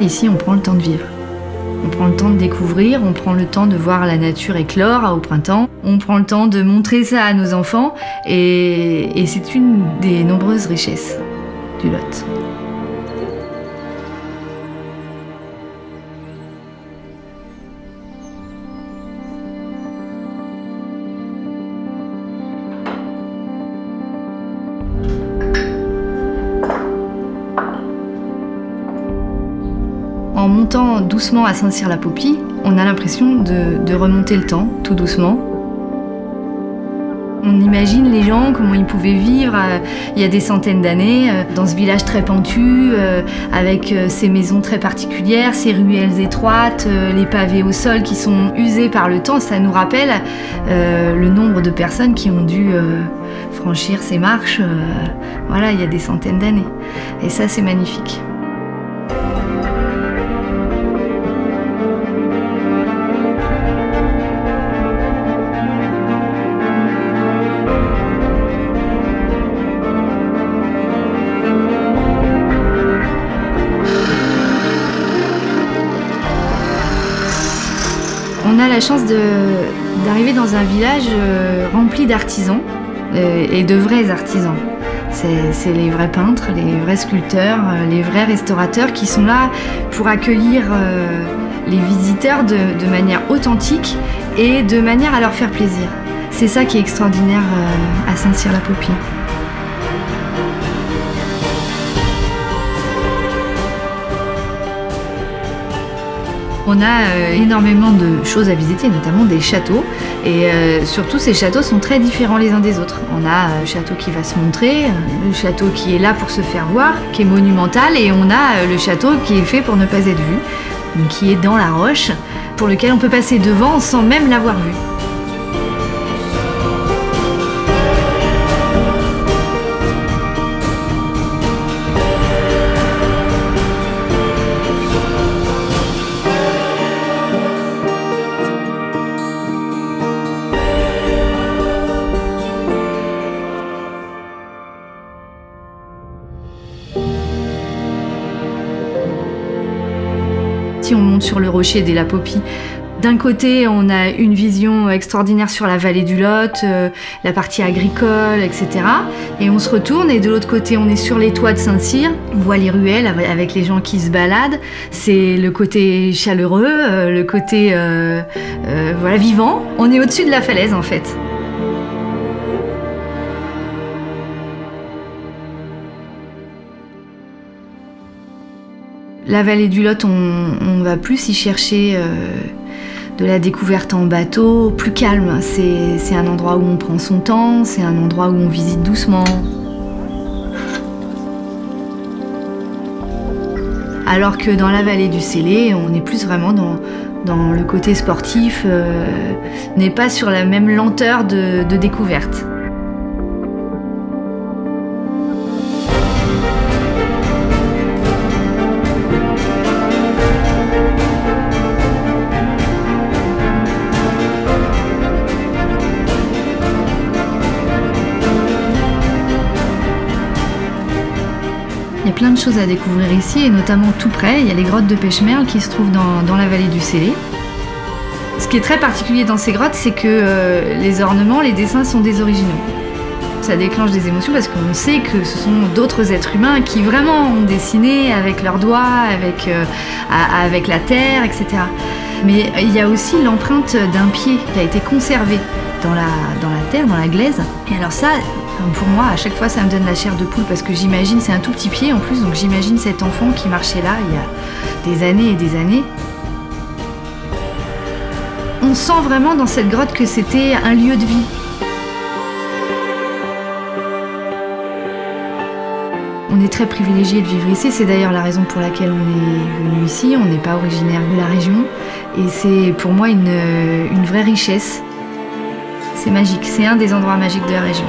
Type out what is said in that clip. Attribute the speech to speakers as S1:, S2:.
S1: Ici, on prend le temps de vivre. On prend le temps de découvrir, on prend le temps de voir la nature éclore au printemps. On prend le temps de montrer ça à nos enfants et c'est une des nombreuses richesses du Lot. En montant doucement à Saint-Cyr-la-Popie, on a l'impression de remonter le temps, tout doucement. On imagine les gens, comment ils pouvaient vivre il y a des centaines d'années, dans ce village très pentu, avec ces maisons très particulières, ces ruelles étroites, les pavés au sol qui sont usés par le temps. Ça nous rappelle le nombre de personnes qui ont dû franchir ces marches voilà, il y a des centaines d'années. Et ça, c'est magnifique. On a la chance d'arriver dans un village rempli d'artisans et de vrais artisans. C'est les vrais peintres, les vrais sculpteurs, les vrais restaurateurs qui sont là pour accueillir les visiteurs de manière authentique et de manière à leur faire plaisir. C'est ça qui est extraordinaire à Saint-Cyr-la-Popie. On a énormément de choses à visiter, notamment des châteaux. Et surtout, ces châteaux sont très différents les uns des autres. On a le château qui va se montrer, le château qui est là pour se faire voir, qui est monumental, et on a le château qui est fait pour ne pas être vu, donc qui est dans la roche, pour lequel on peut passer devant sans même l'avoir vu. Si on monte sur le rocher des La Popie, d'un côté, on a une vision extraordinaire sur la vallée du Lot, la partie agricole, etc. Et on se retourne et de l'autre côté, on est sur les toits de Saint-Cyr. On voit les ruelles avec les gens qui se baladent. C'est le côté chaleureux, le côté voilà, vivant. On est au-dessus de la falaise, en fait. La vallée du Lot, on va plus y chercher de la découverte en bateau, plus calme. C'est un endroit où on prend son temps, c'est un endroit où on visite doucement. Alors que dans la vallée du Célé, on est plus vraiment dans le côté sportif, on n'est pas sur la même lenteur de découverte. Il y a plein de choses à découvrir ici, et notamment tout près, il y a les grottes de Pêche-Merle qui se trouvent dans la vallée du Célé. Ce qui est très particulier dans ces grottes, c'est que les ornements, les dessins sont des originaux. Ça déclenche des émotions parce qu'on sait que ce sont d'autres êtres humains qui vraiment ont dessiné avec leurs doigts, avec la terre, etc. Mais il y a aussi l'empreinte d'un pied qui a été conservé dans la terre, dans la glaise. Et alors ça, pour moi, à chaque fois, ça me donne la chair de poule parce que j'imagine, c'est un tout petit pied en plus, donc j'imagine cet enfant qui marchait là il y a des années et des années. On sent vraiment dans cette grotte que c'était un lieu de vie. On est très privilégié de vivre ici, c'est d'ailleurs la raison pour laquelle on est venu ici. On n'est pas originaire de la région et c'est pour moi une vraie richesse. C'est magique, c'est un des endroits magiques de la région.